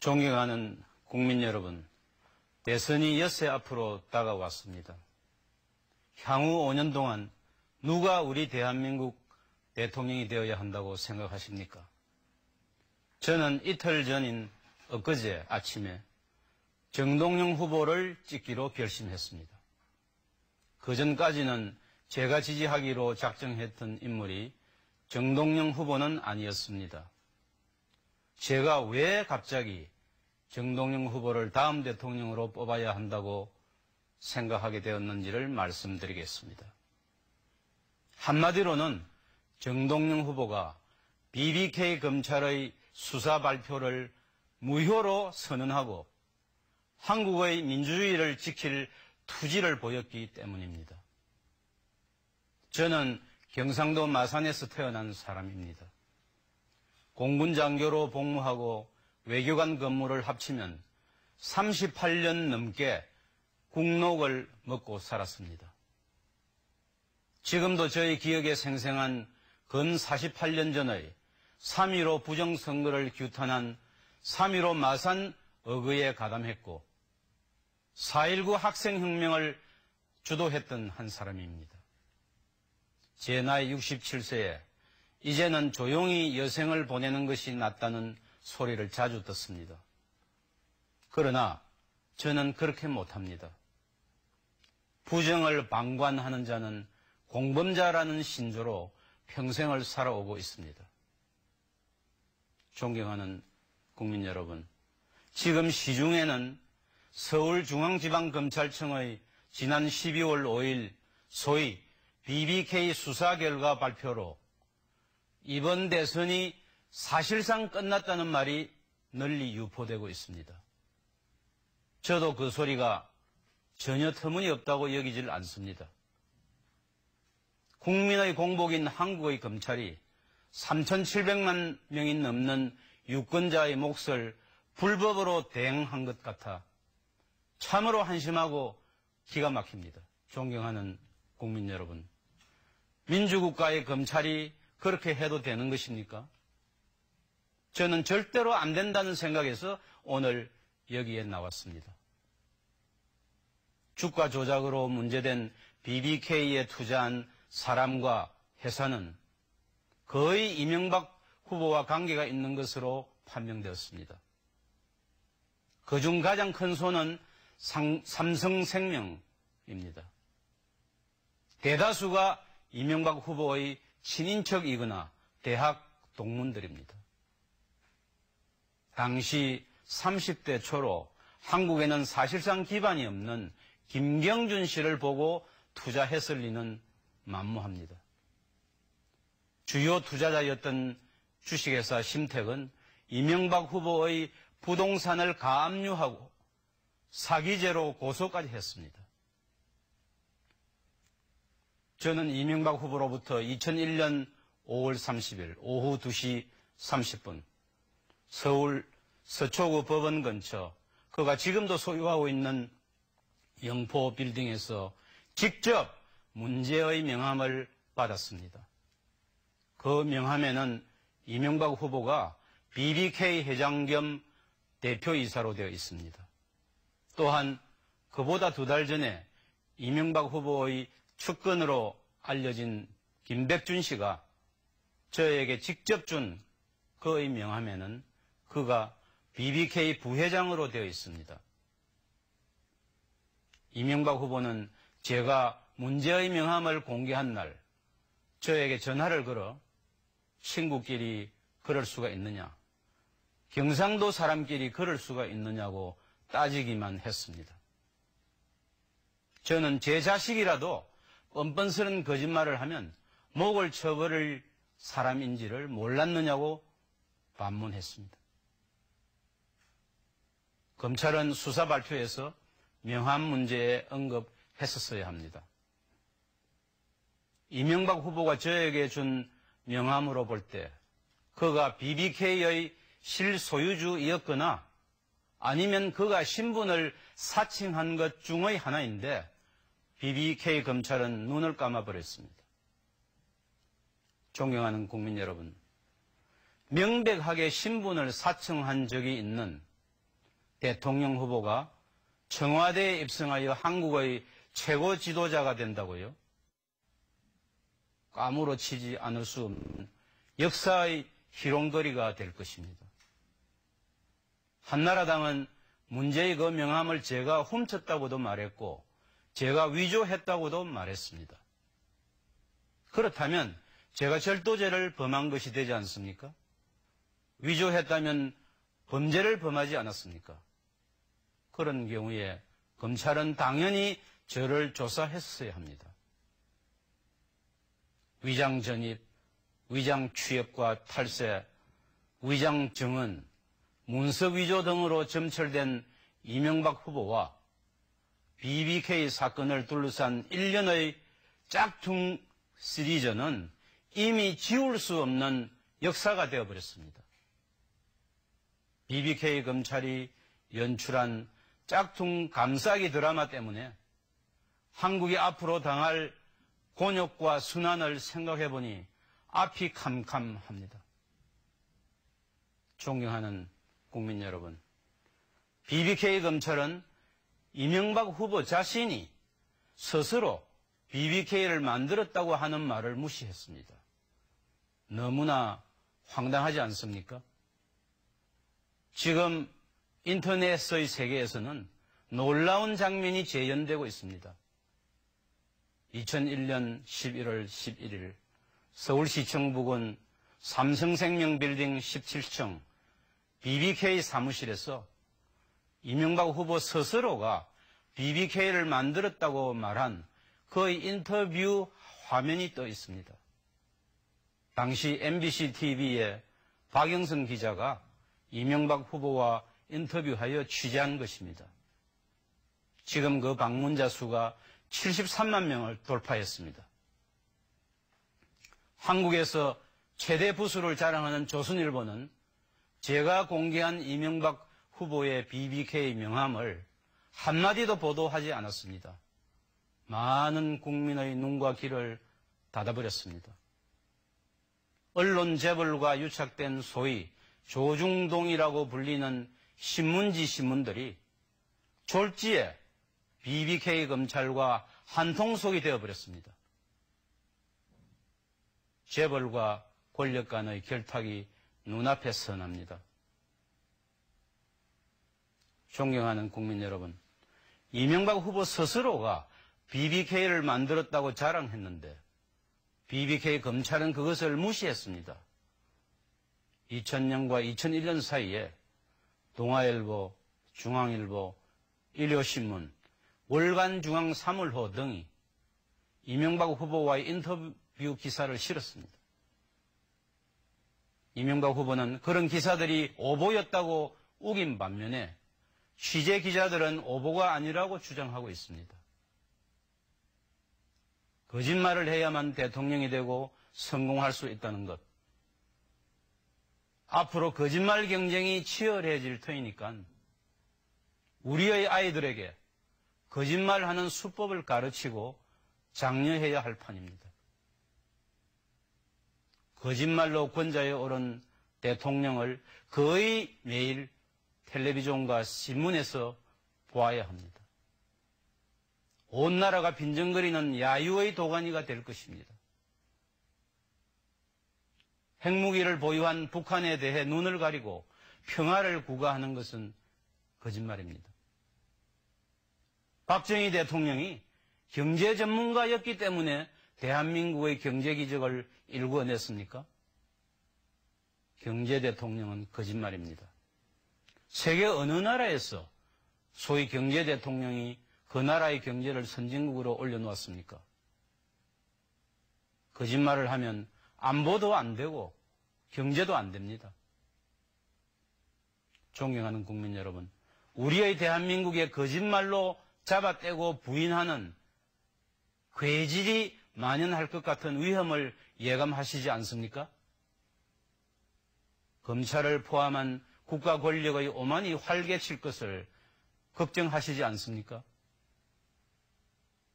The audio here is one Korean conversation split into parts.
존경하는 국민 여러분, 대선이 엿새 앞으로 다가왔습니다. 향후 5년 동안 누가 우리 대한민국 대통령이 되어야 한다고 생각하십니까? 저는 이틀 전인 엊그제 아침에 정동영 후보를 찍기로 결심했습니다. 그전까지는 제가 지지하기로 작정했던 인물이 정동영 후보는 아니었습니다. 제가 왜 갑자기 정동영 후보를 다음 대통령으로 뽑아야 한다고 생각하게 되었는지를 말씀드리겠습니다. 한마디로는 정동영 후보가 BBK 검찰의 수사 발표를 무효로 선언하고 한국의 민주주의를 지킬 투지를 보였기 때문입니다. 저는 경상도 마산에서 태어난 사람입니다. 공군 장교로 복무하고 외교관 근무를 합치면 38년 넘게 국록을 먹고 살았습니다. 지금도 저희 기억에 생생한 근 48년 전의 3.15 부정선거를 규탄한 3.15 마산 어그에 가담했고 4.19 학생혁명을 주도했던 한 사람입니다. 제 나이 67세에 이제는 조용히 여생을 보내는 것이 낫다는 소리를 자주 듣습니다. 그러나 저는 그렇게 못합니다. 부정을 방관하는 자는 공범자라는 신조로 평생을 살아오고 있습니다. 존경하는 국민 여러분, 지금 시중에는 서울중앙지방검찰청의 지난 12월 5일 소위 BBK 수사 결과 발표로 이번 대선이 사실상 끝났다는 말이 널리 유포되고 있습니다. 저도 그 소리가 전혀 터무니없다고 여기질 않습니다. 국민의 공복인 한국의 검찰이 3,700만 명이 넘는 유권자의 몫을 불법으로 대행한 것 같아 참으로 한심하고 기가 막힙니다. 존경하는 국민 여러분, 민주국가의 검찰이 그렇게 해도 되는 것입니까? 저는 절대로 안 된다는 생각에서 오늘 여기에 나왔습니다. 주가 조작으로 문제된 BBK에 투자한 사람과 회사는 거의 이명박 후보와 관계가 있는 것으로 판명되었습니다. 그중 가장 큰 손은 삼성생명입니다. 대다수가 이명박 후보의 친인척이거나 대학 동문들입니다. 당시 30대 초로 한국에는 사실상 기반이 없는 김경준 씨를 보고 투자했을 리는 만무합니다. 주요 투자자였던 주식회사 심택은 이명박 후보의 부동산을 가압류하고 사기죄로 고소까지 했습니다. 저는 이명박 후보로부터 2001년 5월 30일 오후 2시 30분 서울 서초구 법원 근처 그가 지금도 소유하고 있는 영포 빌딩에서 직접 문제의 명함을 받았습니다. 그 명함에는 이명박 후보가 BBK 회장 겸 대표이사로 되어 있습니다. 또한 그보다 2달 전에 이명박 후보의 측근으로 알려진 김백준 씨가 저에게 직접 준 그의 명함에는 그가 BBK 부회장으로 되어 있습니다. 이명박 후보는 제가 문제의 명함을 공개한 날 저에게 전화를 걸어 친구끼리 그럴 수가 있느냐, 경상도 사람끼리 그럴 수가 있느냐고 따지기만 했습니다. 저는 제 자식이라도 뻔뻔스런 거짓말을 하면 목을 쳐버릴 사람인지를 몰랐느냐고 반문했습니다. 검찰은 수사 발표에서 명함 문제에 언급했었어야 합니다. 이명박 후보가 저에게 준 명함으로 볼 때 그가 BBK의 실소유주이었거나 아니면 그가 신분을 사칭한 것 중의 하나인데 BBK 검찰은 눈을 감아버렸습니다. 존경하는 국민 여러분, 명백하게 신분을 사칭한 적이 있는 대통령 후보가 청와대에 입성하여 한국의 최고 지도자가 된다고요? 까무러치지 않을 수 없는 역사의 희롱거리가 될 것입니다. 한나라당은 문제의 그 명함을 제가 훔쳤다고도 말했고 제가 위조했다고도 말했습니다. 그렇다면 제가 절도죄를 범한 것이 되지 않습니까? 위조했다면 범죄를 범하지 않았습니까? 그런 경우에 검찰은 당연히 저를 조사했어야 합니다. 위장 전입, 위장 취업과 탈세, 위장 증언, 문서 위조 등으로 점철된 이명박 후보와 BBK 사건을 둘러싼 1년의 짝퉁 시리즈는 이미 지울 수 없는 역사가 되어버렸습니다. BBK 검찰이 연출한 짝퉁 감싸기 드라마 때문에 한국이 앞으로 당할 곤욕과 순환을 생각해보니 앞이 캄캄합니다. 존경하는 국민 여러분, BBK 검찰은 이명박 후보 자신이 스스로 BBK를 만들었다고 하는 말을 무시했습니다. 너무나 황당하지 않습니까? 지금 인터넷의 세계에서는 놀라운 장면이 재현되고 있습니다. 2001년 11월 11일 서울시청 부근 삼성생명 빌딩 17층 BBK 사무실에서 이명박 후보 스스로가 BBK를 만들었다고 말한 그의 인터뷰 화면이 떠 있습니다. 당시 MBC TV의 박영선 기자가 이명박 후보와 인터뷰하여 취재한 것입니다. 지금 그 방문자 수가 73만 명을 돌파했습니다. 한국에서 최대 부수를 자랑하는 조선일보는 제가 공개한 이명박 후보의 BBK 명함을 한마디도 보도하지 않았습니다. 많은 국민의 눈과 귀를 닫아버렸습니다. 언론 재벌과 유착된 소위 조중동이라고 불리는 신문지 신문들이 졸지에 BBK 검찰과 한통속이 되어버렸습니다. 재벌과 권력 간의 결탁이 눈앞에 선합니다. 존경하는 국민 여러분, 이명박 후보 스스로가 BBK를 만들었다고 자랑했는데 BBK 검찰은 그것을 무시했습니다. 2000년과 2001년 사이에 동아일보, 중앙일보, 일요신문, 월간중앙 3월호 등이 이명박 후보와의 인터뷰 기사를 실었습니다. 이명박 후보는 그런 기사들이 오보였다고 우긴 반면에 취재 기자들은 오보가 아니라고 주장하고 있습니다. 거짓말을 해야만 대통령이 되고 성공할 수 있다는 것. 앞으로 거짓말 경쟁이 치열해질 터이니까 우리의 아이들에게 거짓말하는 수법을 가르치고 장려해야 할 판입니다. 거짓말로 권좌에 오른 대통령을 거의 매일 텔레비전과 신문에서 보아야 합니다. 온 나라가 빈정거리는 야유의 도가니가 될 것입니다. 핵무기를 보유한 북한에 대해 눈을 가리고 평화를 구가하는 것은 거짓말입니다. 박정희 대통령이 경제 전문가였기 때문에 대한민국의 경제 기적을 일궈냈습니까? 경제 대통령은 거짓말입니다. 세계 어느 나라에서 소위 경제 대통령이 그 나라의 경제를 선진국으로 올려놓았습니까? 거짓말을 하면 안보도 안 되고 경제도 안 됩니다. 존경하는 국민 여러분, 우리의 대한민국의 거짓말로 잡아떼고 부인하는 괴질이 만연할 것 같은 위험을 예감하시지 않습니까? 검찰을 포함한 국가 권력의 오만이 활개칠 것을 걱정하시지 않습니까?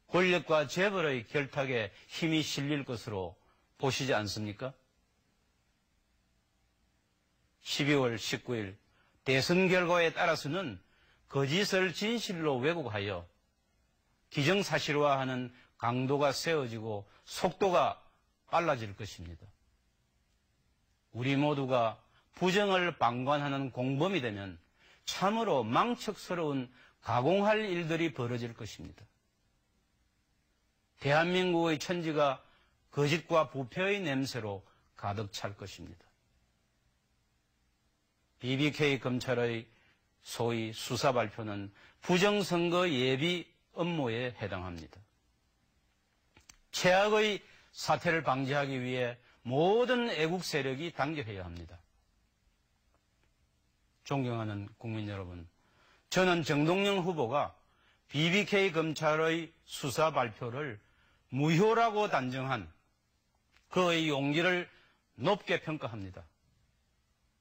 권력과 재벌의 결탁에 힘이 실릴 것으로 보시지 않습니까? 12월 19일 대선 결과에 따라서는 거짓을 진실로 왜곡하여 기정사실화하는 강도가 세워지고 속도가 빨라질 것입니다. 우리 모두가 부정을 방관하는 공범이 되면 참으로 망측스러운 가공할 일들이 벌어질 것입니다. 대한민국의 천지가 거짓과 부패의 냄새로 가득 찰 것입니다. BBK 검찰의 소위 수사 발표는 부정선거 예비 업무에 해당합니다. 최악의 사태를 방지하기 위해 모든 애국 세력이 단결해야 합니다. 존경하는 국민 여러분, 저는 정동영 후보가 BBK 검찰의 수사 발표를 무효라고 단정한 그의 용기를 높게 평가합니다.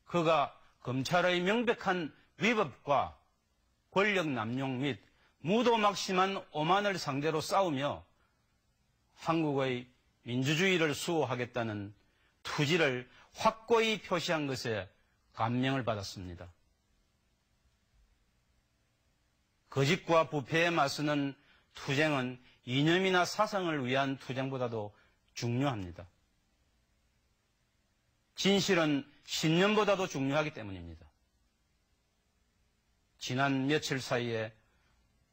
그가 검찰의 명백한 위법과 권력 남용 및 무도막심한 오만을 상대로 싸우며 한국의 민주주의를 수호하겠다는 투지를 확고히 표시한 것에 감명을 받았습니다. 거짓과 부패에 맞서는 투쟁은 이념이나 사상을 위한 투쟁보다도 중요합니다. 진실은 신념보다도 중요하기 때문입니다. 지난 며칠 사이에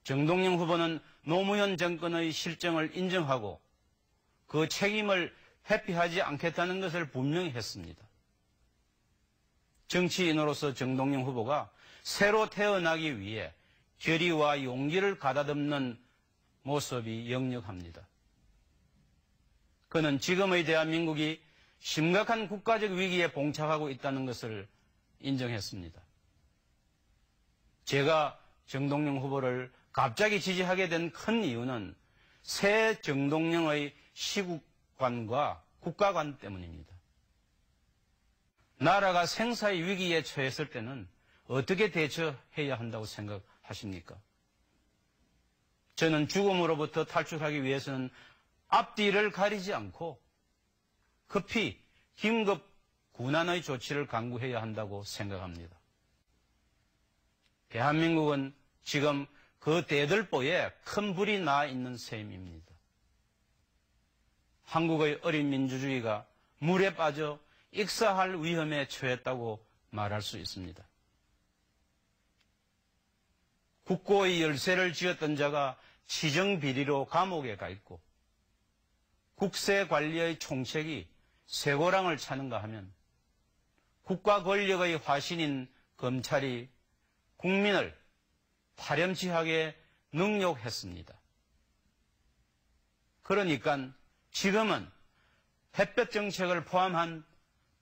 정동영 후보는 노무현 정권의 실정을 인정하고 그 책임을 회피하지 않겠다는 것을 분명히 했습니다. 정치인으로서 정동영 후보가 새로 태어나기 위해 결의와 용기를 가다듬는 모습이 역력합니다. 그는 지금의 대한민국이 심각한 국가적 위기에 봉착하고 있다는 것을 인정했습니다. 제가 정동영 후보를 갑자기 지지하게 된 큰 이유는 새 정동영의 시국관과 국가관 때문입니다. 나라가 생사의 위기에 처했을 때는 어떻게 대처해야 한다고 생각하십니까? 저는 죽음으로부터 탈출하기 위해서는 앞뒤를 가리지 않고 급히 긴급 군안의 조치를 강구해야 한다고 생각합니다. 대한민국은 지금 그 대들보에 큰 불이 나 있는 셈입니다. 한국의 어린 민주주의가 물에 빠져 익사할 위험에 처했다고 말할 수 있습니다. 국고의 열쇠를 쥐었던 자가 치정비리로 감옥에 가 있고 국세관리의 총책이 쇠고랑을 차는가 하면 국가 권력의 화신인 검찰이 국민을 파렴치하게 능욕했습니다. 그러니까 지금은 햇볕 정책을 포함한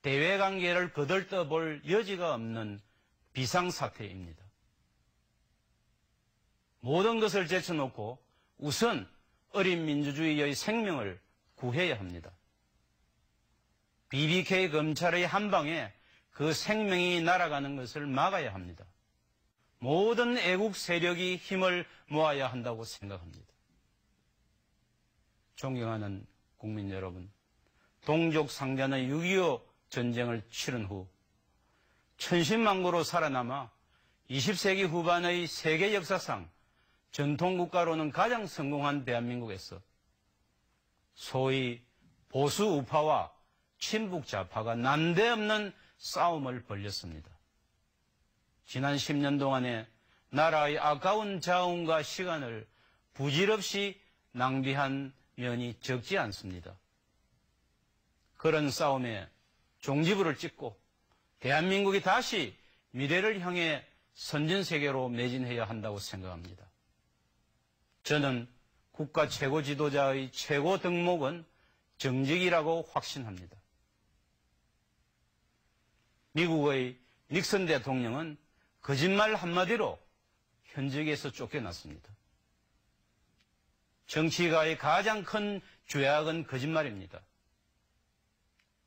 대외관계를 거들떠볼 여지가 없는 비상사태입니다. 모든 것을 제쳐놓고 우선 어린 민주주의의 생명을 구해야 합니다. BBK 검찰의 한 방에 그 생명이 날아가는 것을 막아야 합니다. 모든 애국 세력이 힘을 모아야 한다고 생각합니다. 존경하는 국민 여러분, 동족 상잔의 6.25 전쟁을 치른 후 천신만고로 살아남아 20세기 후반의 세계 역사상 전통국가로는 가장 성공한 대한민국에서 소위 보수 우파와 친북 좌파가 난데없는 싸움을 벌였습니다. 지난 10년 동안에 나라의 아까운 자원과 시간을 부질없이 낭비한 면이 적지 않습니다. 그런 싸움에 종지부를 찍고 대한민국이 다시 미래를 향해 선진세계로 매진해야 한다고 생각합니다. 저는 국가 최고 지도자의 최고 덕목은 정직이라고 확신합니다. 미국의 닉슨 대통령은 거짓말 한마디로 현직에서 쫓겨났습니다. 정치가의 가장 큰 죄악은 거짓말입니다.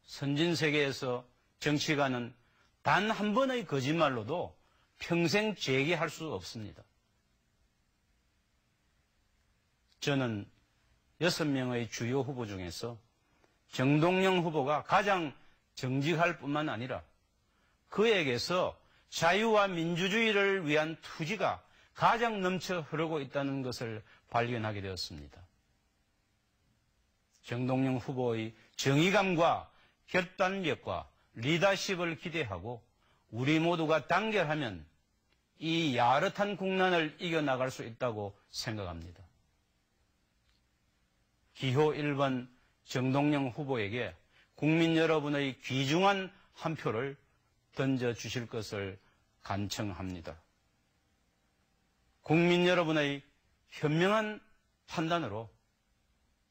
선진세계에서 정치가는 단 한 번의 거짓말로도 평생 재기할 수 없습니다. 저는 6명의 주요 후보 중에서 정동영 후보가 가장 정직할 뿐만 아니라 그에게서 자유와 민주주의를 위한 투지가 가장 넘쳐 흐르고 있다는 것을 발견하게 되었습니다. 정동영 후보의 정의감과 결단력과 리더십을 기대하고 우리 모두가 단결하면 이 야릇한 국난을 이겨나갈 수 있다고 생각합니다. 기호 1번 정동영 후보에게 국민 여러분의 귀중한 한 표를 던져주실 것을 간청합니다. 국민 여러분의 현명한 판단으로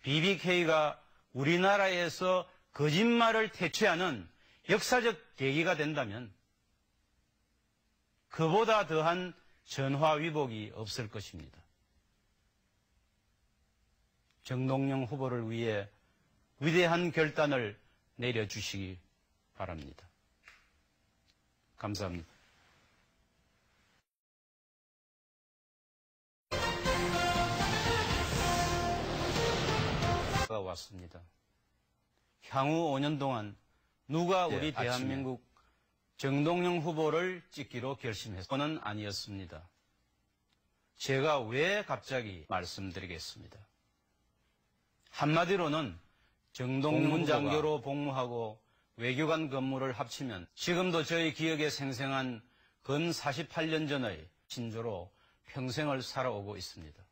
BBK가 우리나라에서 거짓말을 퇴치하는 역사적 계기가 된다면 그보다 더한 전화위복이 없을 것입니다. 정동영 후보를 위해 위대한 결단을 내려주시기 바랍니다. 감사합니다. 왔습니다. 향후 5년 동안 누가 우리 대한민국 정동영 후보를 찍기로 결심했어는 아니었습니다. 제가 왜 갑자기 말씀드리겠습니다. 한마디로는 정동영 장교로 복무하고 외교관 근무를 합치면 지금도 저희 기억에 생생한 근 48년 전의 신조로 평생을 살아오고 있습니다.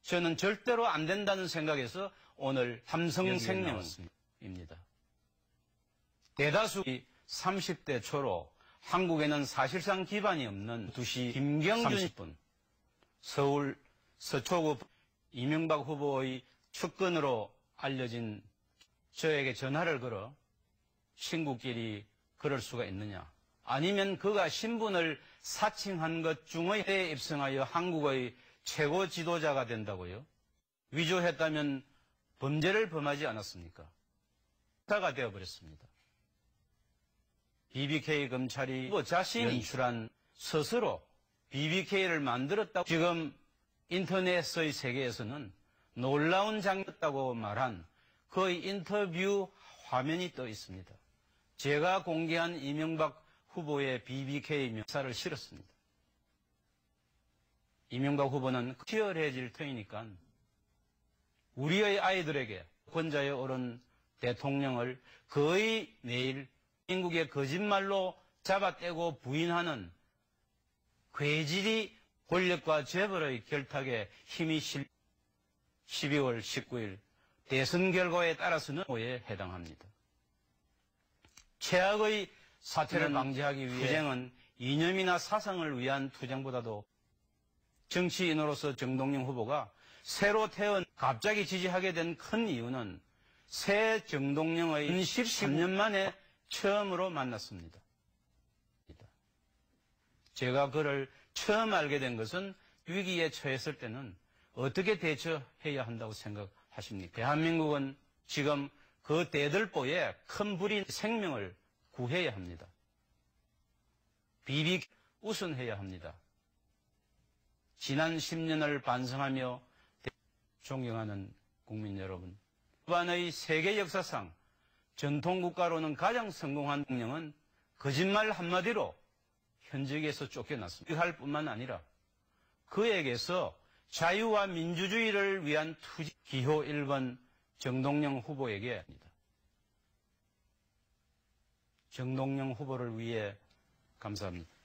저는 절대로 안 된다는 생각에서 오늘 삼성생명입니다. 대다수 30대 초로 한국에는 사실상 기반이 없는 2시 김경준 30분 서울 서초구 이명박 후보의 측근으로 알려진 저에게 전화를 걸어 친구끼리 그럴 수가 있느냐. 아니면 그가 신분을 사칭한 것 중의 해에 입성하여 한국의 최고 지도자가 된다고요? 위조했다면 범죄를 범하지 않았습니까? 다가 되어버렸습니다. BBK 검찰이 자신이 연출한 스스로 BBK를 만들었다고 지금 인터넷의 세계에서는 놀라운 장면이었다고 말한 그의 인터뷰 화면이 떠 있습니다. 제가 공개한 이명박 후보의 BBK 묘사를 실었습니다. 이명박 후보는 치열해질 터이니까 우리의 아이들에게 권좌에 오른 대통령을 거의 매일 인국의 거짓말로 잡아떼고 부인하는 괴질이 권력과 재벌의 결탁에 힘이 실 12월 19일 대선 결과에 따라서는 호에 해당합니다. 최악의 사태를 방지하기 위해 투쟁은 이념이나 사상을 위한 투쟁보다도 정치인으로서 정동영 후보가 새로 태어나 갑자기 지지하게 된 큰 이유는 새 정동영의 13년 만에 처음으로 만났습니다. 제가 그를 처음 알게 된 것은 위기에 처했을 때는 어떻게 대처해야 한다고 생각하십니까? 대한민국은 지금 그 대들보에 큰 불인 생명을 구해야 합니다. BBK 우선해야 합니다. 지난 10년을 반성하며 존경하는 국민 여러분, 일반의 세계 역사상 전통국가로는 가장 성공한 대통령은 거짓말 한마디로 현직에서 쫓겨났습니다. 할 뿐만 아니라 그에게서 자유와 민주주의를 위한 투쟁 기호 1번 정동영 후보에게 정동영 후보를 위해 감사합니다.